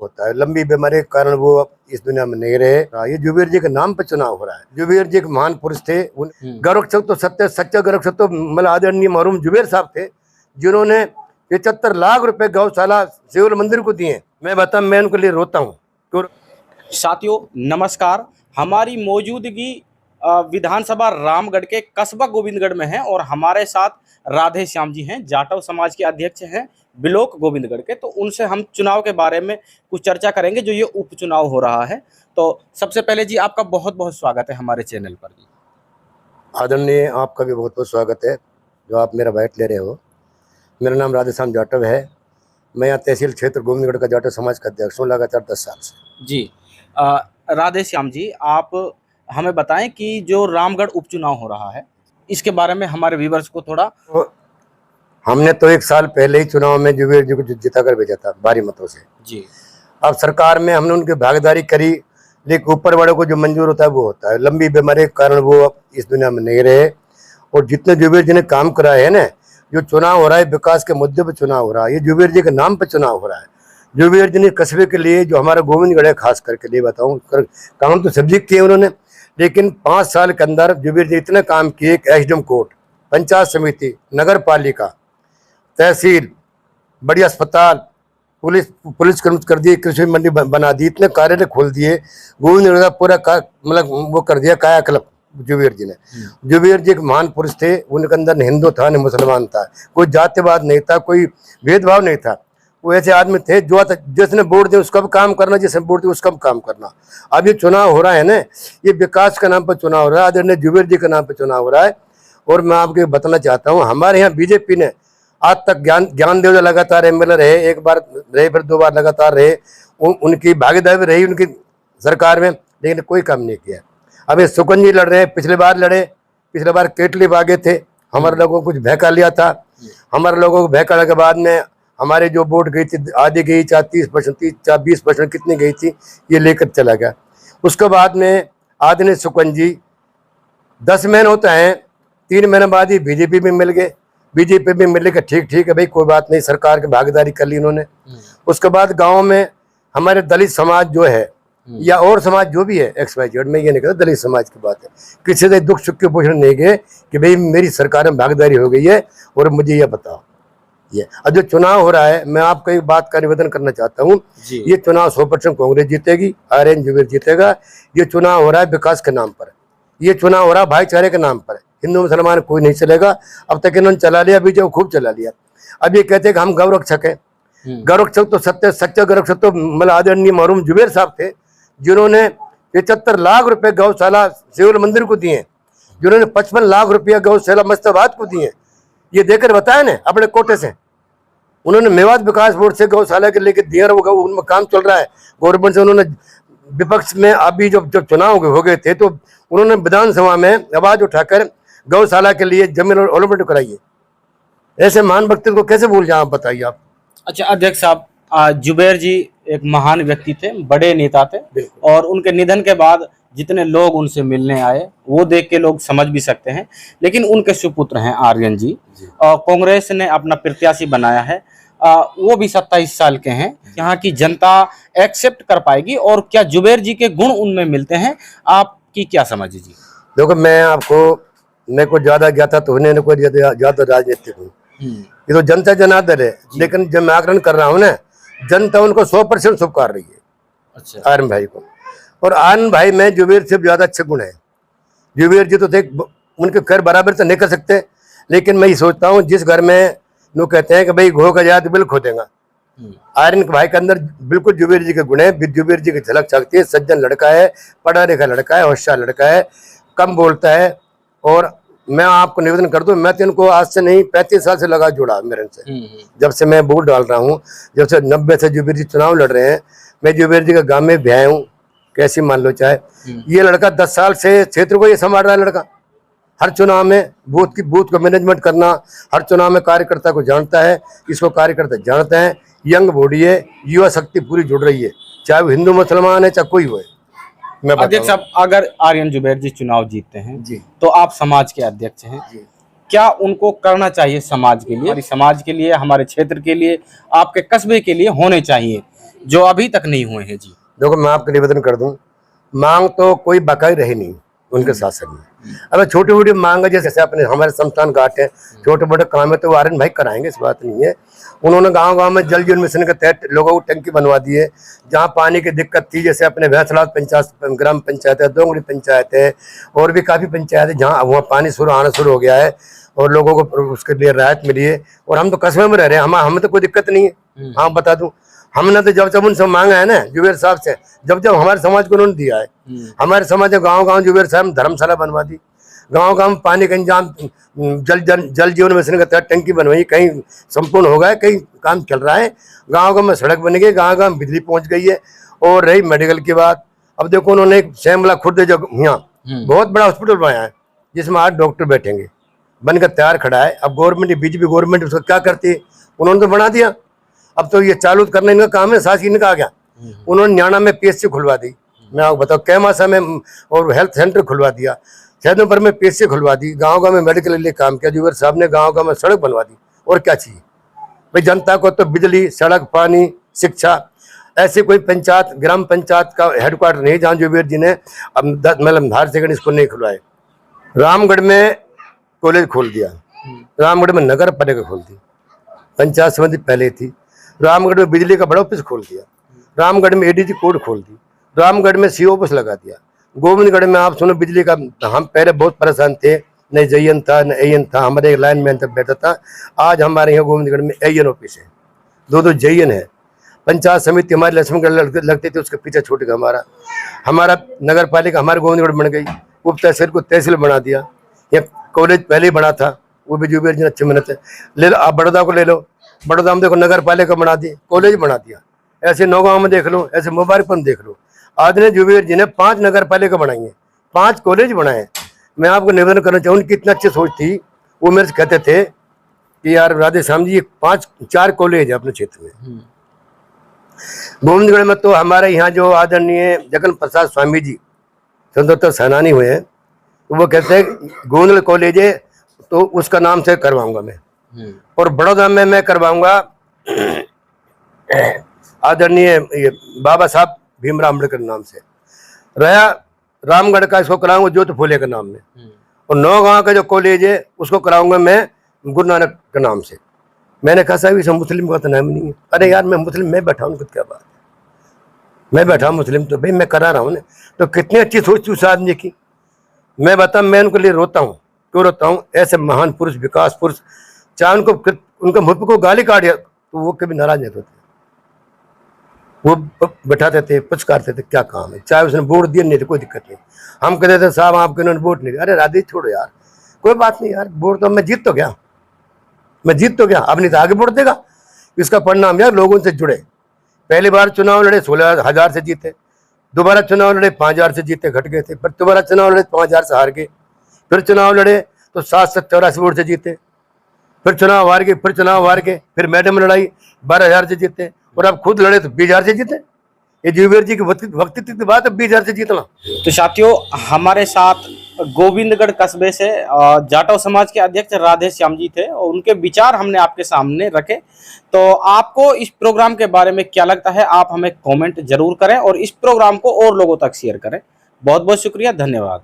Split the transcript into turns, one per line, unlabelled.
होता है। लंबी बीमारी के कारण वो इस दुनिया में नहीं रहे। ये जुबेर जी के नाम पे चुनाव हो रहा है। जुबेर जी एक महान पुरुष थे। गौरक्षक तो सच्चा गौरक्षक तो मतलब आदरणीय मरहूम जुबेर साहब थे, जिन्होंने 75 लाख रुपए गौशाला शिव मंदिर को दिए। मैं बताऊं, मैं उनके लिए रोता हूँ।
साथियों नमस्कार, हमारी मौजूदगी विधानसभा रामगढ़ के कस्बा गोविंदगढ़ में है और हमारे साथ राधे श्याम जी हैं, जाटव समाज के अध्यक्ष हैं ब्लॉक गोविंदगढ़ के। तो उनसे हम चुनाव के बारे में कुछ चर्चा करेंगे जो ये उपचुनाव हो रहा है। तो सबसे पहले जी आपका बहुत बहुत स्वागत है हमारे चैनल पर। जी
आदरणीय, आपका भी बहुत बहुत स्वागत है जो आप मेरा बाइट ले रहे हो। मेरा नाम राधे श्याम जाटव है। मैं यहाँ तहसील क्षेत्र गोविंदगढ़ का जाटव समाज का अध्यक्ष हूँ लगातार 10 साल से।
जी राधे श्याम जी, आप हमें बताएं कि जो रामगढ़ उपचुनाव हो रहा है इसके बारे में हमारे व्यूअर्स को थोड़ा।
तो हमने तो 1 साल पहले ही चुनाव में जुबेर जी को जिता कर भेजा था भारी मतों से।
जी
अब सरकार में हमने उनकी भागीदारी करी, लेकिन ऊपर वाले को जो मंजूर होता है वो होता है। लंबी बीमारी के कारण वो अब इस दुनिया में नहीं रहे। और जितने जुबेर जी ने काम कराए है ना, जो चुनाव हो रहा है विकास के मुद्दे पर चुनाव हो रहा है, ये जुबेर जी के नाम पर चुनाव हो रहा है। जुबेर जी ने कस्बे के लिए, जो हमारा गोविंदगढ़ है खास करके लिए बताऊं, काम तो सब्जी किए उन्होंने, लेकिन 5 साल के अंदर जुबेर जी इतने काम किए कि एसडीएम कोर्ट, पंचायत समिति, नगर पालिका, तहसील, बड़ी अस्पताल, पुलिस कर दिए, कृषि मंडी बना दी, इतने कार्यालय खोल दिए। गोविंदगढ़ का पूरा मतलब वो कर दिया कायाकल्प जुबेर जी ने। जुबेर जी एक महान पुरुष थे। उनके अंदर न हिंदू था न मुसलमान था, कोई जातिवाद नहीं था, कोई भेदभाव नहीं था। वो ऐसे आदमी थे जो जिसने वोट दिया उसका भी काम करना, जिसने वोट दिया उसका भी काम करना। अब ये चुनाव हो रहा है ना, ये विकास के नाम पर चुनाव हो रहा है, आदरणीय जुबेर जी के नाम पर चुनाव हो रहा है। और मैं आपको बताना चाहता हूँ, हमारे यहाँ बीजेपी ने आज तक ज्ञानदेव लगातार एमएलए रहे, 1 बार रहे, फिर 2 बार लगातार रहे, उनकी भागीदारी रही उनकी सरकार में, लेकिन कोई काम नहीं किया। अब ये सुकन जी लड़ रहे हैं, पिछले बार लड़े, पिछले बार केटली बागे थे, हमारे लोगों को कुछ बहका लिया था। हमारे लोगों को बहकाने के बाद में हमारे जो वोट गई थी, आधी गई, चाहे 30%, चाहे 20% कितनी गई थी, ये लेकर चला गया। उसके बाद में आदरणीय सुकन जी 10 महीने होता है, 3 महीने बाद ही बीजेपी में मिल गए। बीजेपी में मिलने का ठीक है भाई, कोई बात नहीं, सरकार की भागीदारी कर ली उन्होंने। उसके बाद गांव में हमारे दलित समाज जो है या और समाज जो भी है, XYZ, में ये नहीं कहता, दलित समाज की बात है, किसी से दुख सुख के पूछने नहीं गए कि भाई मेरी सरकार में भागीदारी हो गई है और मुझे ये बताओ। ये अब जो चुनाव हो रहा है, मैं आपको एक बात का निवेदन करना चाहता हूँ, ये चुनाव 100% कांग्रेस जीतेगी, आर्यन जुबेर जीतेगा। ये चुनाव हो रहा है विकास के नाम पर, ये चुनाव हो रहा है भाईचारे के नाम पर। हिंदू मुसलमान कोई नहीं चलेगा। अब तक इन्होंने चला लिया, बीजेपी खूब चला लिया। अब ये कहते हैं कि हम गौरक्षक हैं। गौरक्षक तो सच्चा गौरक्षक तो मतलब आदरणीय मरहूम जुबेर साहब थे, जिन्होंने 75 लाख रुपए गौशाला शिव मंदिर को दिए, जिन्होंने 55 लाख रुपया गौशाला मस्ताबाद को दिए। ये देकर बताया ना अपने कोटे से। उन्होंने मेवात विकास बोर्ड से गौशाला के लेके दिया, वो उनमें काम चल रहा है गवर्नमेंट से। उन्होंने विपक्ष में अभी जब चुनाव हो गए थे तो उन्होंने विधानसभा में आवाज उठाकर गौशाला के लिए जमीन अलॉटमेंट कराई है। ऐसे महान व्यक्ति को कैसे भूल जाए, आप बताइए आप।
अच्छा अध्यक्ष साहब, जुबेर जी एक महान व्यक्ति थे, बड़े नेता थे, और उनके निधन के बाद जितने लोग उनसे मिलने आए वो देख के लोग समझ भी सकते हैं। लेकिन उनके सुपुत्र हैं आर्यन जी, कांग्रेस ने अपना प्रत्याशी बनाया है, वो भी 27 साल के हैं। यहाँ की जनता एक्सेप्ट कर पाएगी और क्या जुबेर जी के गुण उनमें मिलते हैं? आपकी क्या समझ है जी?
देखो, मैं को ज्यादा ज्ञाता तो होने को ज्यादा राजनीतिक हूँ। ये तो जनता जनार्दन है, लेकिन जब मैं आकलन कर रहा हूँ ना, जनता उनको 100% स्वीकार रही है। अच्छा। आर्यन भाई को, और आर्यन भाई में जुबेर से ज्यादा अच्छे गुण है। जुबेर जी तो देख उनके घर बराबर से नहीं कर सकते, लेकिन मैं ये सोचता हूँ जिस घर में लोग कहते हैं कि भाई घो का जात बिल खो देगा, आर्यन भाई के अंदर बिल्कुल जुबेर जी के गुण है। जुबेर जी की झलक छकती है। सज्जन लड़का है, पढ़ा लिखा लड़का है, होशियार लड़का है, कम बोलता है। और मैं आपको निवेदन कर दूं, मैं तो इनको आज से नहीं 35 साल से लगा जुड़ा मेरे से। जब से मैं वोट डाल रहा हूँ, जब से 90 से जुबेर जी चुनाव लड़ रहे हैं, मैं जुबेर जी के गांव में भी आया हूँ। कैसी मान लो चाहे, ये लड़का 10 साल से क्षेत्र को ये संभाल रहा है। लड़का हर चुनाव में बूथ को मैनेजमेंट करना, हर चुनाव में कार्यकर्ता को जानता है, इसको कार्यकर्ता जानते हैं। यंग बॉडी है, युवा शक्ति पूरी जुड़ रही है, चाहे वो हिंदू मुसलमान है, चाहे कोई हो।
अध्यक्ष साहब, अगर आर्यन जुबेर जी चुनाव जीतते हैं जी, तो आप समाज के अध्यक्ष हैं जी, क्या उनको करना चाहिए समाज के लिए, हमारे समाज के लिए, हमारे क्षेत्र के लिए, आपके कस्बे के लिए होने चाहिए? जो अभी तक नहीं हुए हैं जी?
देखो मैं आपको निवेदन कर दूं, मांग तो कोई बकाई रही नहीं उनके शासन में। अब छोटी मोटी मांग है, जैसे अपने हमारे शमशान घाट है, छोटे मोटे काम है तो आर्यन भाई कराएंगे, इस बात नहीं है। उन्होंने गांव गांव में जल जीवन मिशन के तहत लोगों को टंकी बनवा दी है। जहाँ पानी की दिक्कत थी, जैसे अपने भैंसलाल पंचायत, ग्राम पंचायत है, दोंगड़ी पंचायत है, और भी काफ़ी पंचायत है जहाँ वहाँ पानी आना शुरू हो गया है और लोगों को उसके लिए राहत मिली है। और हम तो कस्बे में रह रहे हैं, हमें तो कोई दिक्कत नहीं है। हाँ बता दूं, हमने तो जब उनसे मांगा है ना जुबेर साहब से, जब हमारे समाज को उन्होंने दिया है। हमारे समाज में गांव गांव जुबेर साहब धर्मशाला बनवा दी, गांव गांव पानी का इंतजाम, जल जीवन मिशन के तहत टंकी बनवाई, कहीं संपूर्ण हो गया, कहीं काम चल रहा है। गांव गांव में सड़क बन गई, गांव गांव बिजली पहुंच गई है। और रही मेडिकल की बात, अब देखो उन्होंने एक श्यामला खुर्द जो यहाँ बहुत बड़ा हॉस्पिटल बनाया है, जिसमें 8 डॉक्टर बैठेंगे, बनकर तैयार खड़ा है। अब गवर्नमेंट, बीजेपी गवर्नमेंट उसको क्या करती है, उन्होंने तो बना दिया। अब तो ये चालू करने इनका काम है, शासकीय इनका आ गया। उन्होंने न्याणा में पीएचसी खुलवा दी, मैं आपको बताऊँ, कैमासा में और हेल्थ सेंटर खुलवा दिया, सैदोंपुर में पीएचसी खुलवा दी, गांव गांव में मेडिकल के लिए काम किया। जुबेर साहब ने गांव गांव में सड़क बनवा दी। और क्या चाहिए भाई जनता को? तो बिजली, सड़क, पानी, शिक्षा, ऐसे कोई पंचायत, ग्राम पंचायत का हेडक्वार्टर नहीं जहाँ जुबेर जी ने मतलब हायर सेकेंडरी स्कूल नहीं खुलवाए। रामगढ़ में कॉलेज खोल दिया, रामगढ़ में नगर पालिका खोल दी, पंचायत समिति पहले थी। रामगढ़ में बिजली का बड़ा ऑफिस खोल दिया, रामगढ़ में एडीजी कोर्ट खोल दी, रामगढ़ में सीओ ऑफिस लगा दिया। गोविंदगढ़ में आप सुनो बिजली का, हम पहले बहुत परेशान थे, न जयन था न एयन था, हमारे एक लाइन मैन तक बैठा था। आज हमारे यहाँ गोविंदगढ़ में एयन ऑफिस है, 2 जयन है। पंचायत समिति हमारी लक्ष्मणगढ़ लगती थी, उसके पीछे छूट गया हमारा नगर पालिका हमारे गोविंदगढ़ बन गई। उप तहसील को तहसील बना दिया। ये कॉलेज पहले ही बना था, वो भी जुबेर जी ने अच्छी मेहनत है। ले लो आप बड़ौदा को ले लो, बड़ौदा में देखो नगर पालिका बना दी, कॉलेज बना दिया। ऐसे नौगांव में देख लो, ऐसे मुबारकपुर में देख लो। आज ने जुबेर जी ने 5 नगर पालिका बनाई है, 5 कॉलेज बनाए। मैं आपको निवेदन करना चाहूँ, उनकी इतना अच्छी सोच थी। वो मेरे से कहते थे कि यार राधे श्याम जी 5-4 कॉलेज है अपने क्षेत्र में। गोविंदगढ़ में तो हमारे यहाँ जो आदरणीय जगन प्रसाद स्वामी जी स्वतंत्रता सेनानी हुए हैं, वो कहते हैं गोविंदगढ़ कॉलेज है तो उसका नाम से करवाऊंगा मैं। और बड़ौदा में मैं करवाऊंगा आदरणीय बाबा साहब भीमराव अम्बेडकर नाम से। रहा रामगढ़ का, इसको कराऊंगा ज्योति फूले के नाम में। और नौगांव का जो कॉलेज है उसको कराऊंगा मैं गुरु नानक के नाम से। मैंने कहा साहब इसे मुस्लिम का तो नाम नहीं है। अरे यार मैं मुस्लिम, मैं बैठा हूँ, क्या बात है, मैं बैठा हूँ मुस्लिम, तो भाई मैं करा रहा हूँ ना। तो कितनी अच्छी सोच थी उस आदमी की। मैं बता, मैं उनके लिए रोता हूँ, क्यों रोता हूँ? ऐसे महान पुरुष, विकास पुरुष, चाहे उनको उनका मुझ को गाली काट दिया तो वो कभी नाराज नहीं होते, वो बैठाते थे, पुचकारते थे, क्या काम है। चाहे उसने वोट दिया नहीं तो कोई दिक्कत नहीं। हम कहते थे साहब आपके उन्होंने वोट नहीं दिया, अरे राधे छोड़ो यार, कोई बात नहीं यार, वोट तो मैं जीत तो गया, मैं जीत तो गया, अब नहीं तो आगे वोट देगा। इसका परिणाम यार लोगों से जुड़े। पहली बार चुनाव लड़े 16,000 से जीते, दोबारा चुनाव लड़े 5,000 से जीते, घट गए थे। फिर दोबारा चुनाव लड़े 5,000 से हार गए। फिर चुनाव लड़े तो 784 वोट से जीते। फिर चुनाव हार गए, फिर चुनाव हार गए, फिर मैडम लड़ाई 12,000 से जीते। और अब खुद लड़े तो 20,000 से जीते। ये जुबेर जी की वक्तव्य की बात है, 20,000 से जीतना।
तो साथियों, हमारे साथ गोविंदगढ़ कस्बे से जाटव समाज के अध्यक्ष राधे श्याम जी थे और उनके विचार हमने आपके सामने रखे। तो आपको इस प्रोग्राम के बारे में क्या लगता है, आप हमें कमेंट जरूर करें और इस प्रोग्राम को और लोगों तक शेयर करें। बहुत बहुत शुक्रिया, धन्यवाद।